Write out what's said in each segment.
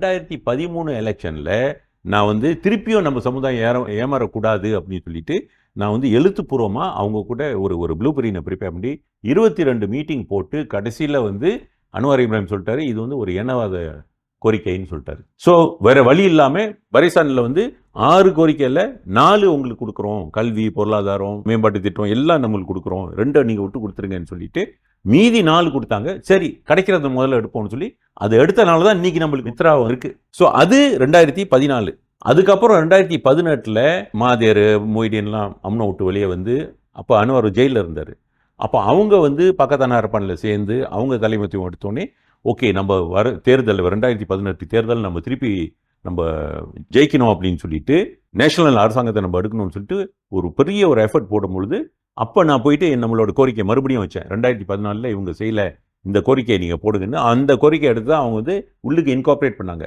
2013 எலெக்ஷனில் நான் வந்து திருப்பியும் நம்ம சமுதாயம் ஏமாறக்கூடாது அப்படின்னு சொல்லிட்டு நான் வந்து எழுத்துப்பூர்வமாக அவங்க கூட ஒரு ப்ளூ பிரிண்டை ப்ரிப்பேர் பண்ணி 22 மீட்டிங் போட்டு கடைசியில் வந்து அன்வார் இப்ராஹிம் சொல்லிட்டாரு இது வந்து ஒரு இனவாத கோரிக்கைன்னு சொல்லிட்டாரு. ஸோ வேற வழி இல்லாமல் பரிசானில் வந்து 6 கோரிக்கையில் 4 உங்களுக்கு கொடுக்குறோம், கல்வி, பொருளாதாரம், மேம்பாட்டு திட்டம் எல்லாம் நம்மளுக்கு கொடுக்குறோம், 2 நீங்கள் விட்டு கொடுத்துருங்கன்னு சொல்லிட்டு மீதி 4 கொடுத்தாங்க. சரி கிடைக்கிறத முதல்ல எடுப்போம்னு சொல்லி அது எடுத்தனால தான் இன்னைக்கு நம்மளுக்கு மித்ராவும் இருக்கு. ஸோ அது 2014. அதுக்கப்புறம் 2018 மாதேர், மொய்தீன்லாம் அம்னா விட்டு வெளியே வந்து அப்போ அன்வார் ஜெயிலில் இருந்தார். அப்போ அவங்க வந்து பக்கத்தான அரப்பானில் சேர்ந்து அவங்க தலைமைத்துவம் எடுத்தோடனே ஓகே நம்ம வர தேர்தல் 2018 தேர்தல் நம்ம திருப்பி நம்ம ஜெயிக்கணும் அப்படின்னு சொல்லிட்டு நேஷனல் அரசாங்கத்தை நம்ம எடுக்கணும்னு சொல்லிட்டு ஒரு பெரிய ஒரு எஃபர்ட் போடும்பொழுது அப்போ நான் போயிட்டு நம்மளோட கோரிக்கை மறுபடியும் வச்சேன். 2014 இவங்க செய்யலை, இந்த கோரிக்கையை நீங்கள் போடுங்கன்னு. அந்த கோரிக்கை எடுத்து தான் அவங்க வந்து உள்ளுக்கு இன்கார்பரேட் பண்ணாங்க.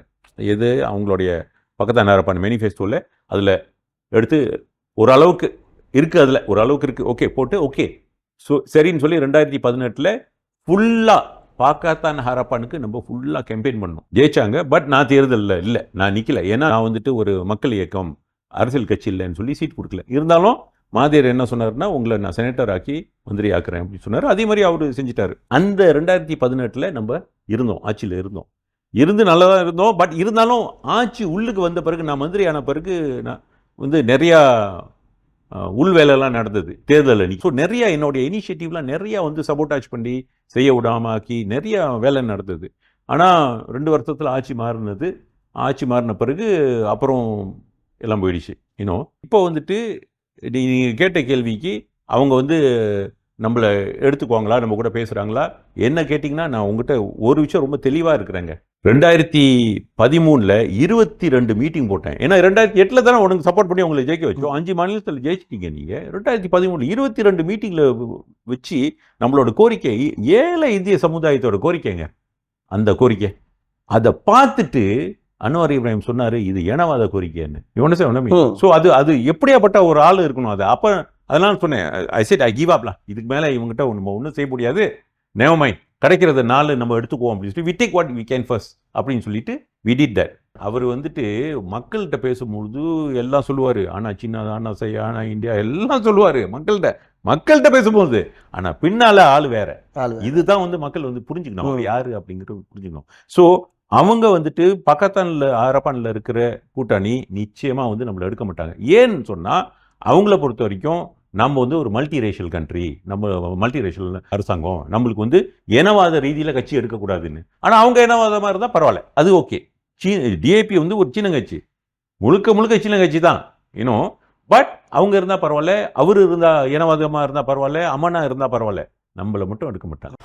எது அவங்களுடைய பக்கத்தான அரப்பான் மேனிஃபெஸ்டோவில் அதில் எடுத்து ஓரளவுக்கு இருக்குது, அதில் ஓரளவுக்கு இருக்குது, ஓகே போட்டு ஓகே ஸோ சரின்னு சொல்லி 2018 ஃபுல்லாக பாகிஸ்தான் ஹரப்பானுக்கு நம்ம ஃபுல்லாக கேம்பெயின் பண்ணோம். ஜெயிச்சாங்க. பட் நான் தேர்தலில் இல்லை, நான் நிற்கல. ஏன்னா நான் வந்துட்டு ஒரு மக்கள் இயக்கம் அரசியல் கட்சி இல்லைன்னு சொல்லி சீட் கொடுக்கல. இருந்தாலும் மாதேர் என்ன சொன்னார்னா உங்களை நான் செனட்டர் ஆக்கி மந்திரி ஆக்குறேன் அப்படின்னு சொன்னார். அதே மாதிரி அவர் செஞ்சிட்டாரு. அந்த 2018 நம்ம இருந்தோம், ஆட்சியில் இருந்து நல்லா தான் இருந்தோம். பட் இருந்தாலும் ஆட்சி உள்ளுக்கு வந்த பிறகு நான் மந்திரி ஆன பிறகு நான் வந்து நிறையா உள் வேலைலாம் நடந்தது தேர்தல் அன்னைக்கு. ஸோ நிறையா என்னுடைய இனிஷியேட்டிவ்லாம் நிறையா வந்து சப்போர்ட்டாச் பண்ணி செய்ய விடாமல் ஆக்கி நிறையா வேலை நடந்தது. ஆனால் 2 வருஷத்தில் ஆட்சி மாறினது. ஆட்சி மாறின பிறகு அப்புறம் எல்லாம் போயிடுச்சு. இன்னும் இப்போ வந்துட்டு நீங்கள் கேட்ட கேள்விக்கு அவங்க வந்து நம்மளை எடுத்துக்குவாங்களா, நம்ம கூட பேசுகிறாங்களா என்ன கேட்டிங்கன்னா நான் உங்ககிட்ட ஒரு விஷயம் ரொம்ப தெளிவாக இருக்கிறேங்க. 2013 22 மீட்டிங் போட்டேன். ஏன்னா 2008 தானே உனக்கு சப்போர்ட் பண்ணி உங்களை ஜெயிக்க வச்சோம். 5 மாநிலத்தில் ஜெயிச்சிட்டீங்க நீங்கள். 2013 22 மீட்டிங்கில் வச்சு நம்மளோட கோரிக்கை ஏழை இந்திய சமுதாயத்தோட கோரிக்கைங்க. அந்த கோரிக்கை அதை பார்த்துட்டு அன்வார் இப்ராஹிம் சொன்னார் இது இனவாத கோரிக்கைன்னு. ஸோ அது எப்படியாப்பட்ட ஒரு ஆள் இருக்கணும். அது அப்போ அதெல்லாம் சொன்னேன். ஐ செட் ஐ கிவ் அப்லாம், இதுக்கு மேலே இவங்ககிட்ட நம்ம ஒன்றும் செய்ய முடியாது, நெவர் மைண்ட், கிடைக்கிறத 4 நம்ம எடுத்துக்குவோம் அப்படின்னு சொல்லி we take what we can first அப்படின்னு சொல்லிட்டு வி டிட் தட். அவர் வந்துட்டு மக்கள்கிட்ட பேசும்பொழுது எல்லாம் சொல்லுவார், ஆனால் சின்ன, ஆனால் செய்ய, ஆனால் இந்தியா எல்லாம் சொல்லுவார் மக்கள்கிட்ட பேசும்போது. ஆனால் பின்னால் ஆள் வேற. இதுதான் வந்து மக்கள் வந்து புரிஞ்சுக்கணும் யார் அப்படிங்கிறது புரிஞ்சுக்கணும். ஸோ அவங்க வந்துட்டு பக்கத்தானில் அரப்பானில் இருக்கிற கூட்டணி நிச்சயமாக வந்து நம்மளை எடுக்க மாட்டாங்க. ஏன்னு சொன்னால் அவங்கள பொறுத்த வரைக்கும் நம்ம வந்து ஒரு மல்டி ரேஷியல் கண்ட்ரி, நம்ம மல்டி ரேஷியல் அரசாங்கம், நம்மளுக்கு வந்து இனவாத ரீதியில் கட்சி எடுக்கக்கூடாதுன்னு. ஆனால் அவங்க இனவாதமாக இருந்தால் பரவாயில்ல, அது ஓகே. டிஏபி வந்து ஒரு சின்ன கட்சி, முழுக்க சின்ன கட்சி தான் இன்னும். பட் அவங்க இருந்தால் பரவாயில்ல, அவர் இருந்தால் இனவாதமாக இருந்தால் பரவாயில்ல, அமனா இருந்தால் பரவாயில்ல, நம்மளை மட்டும் எடுக்க மாட்டாங்க.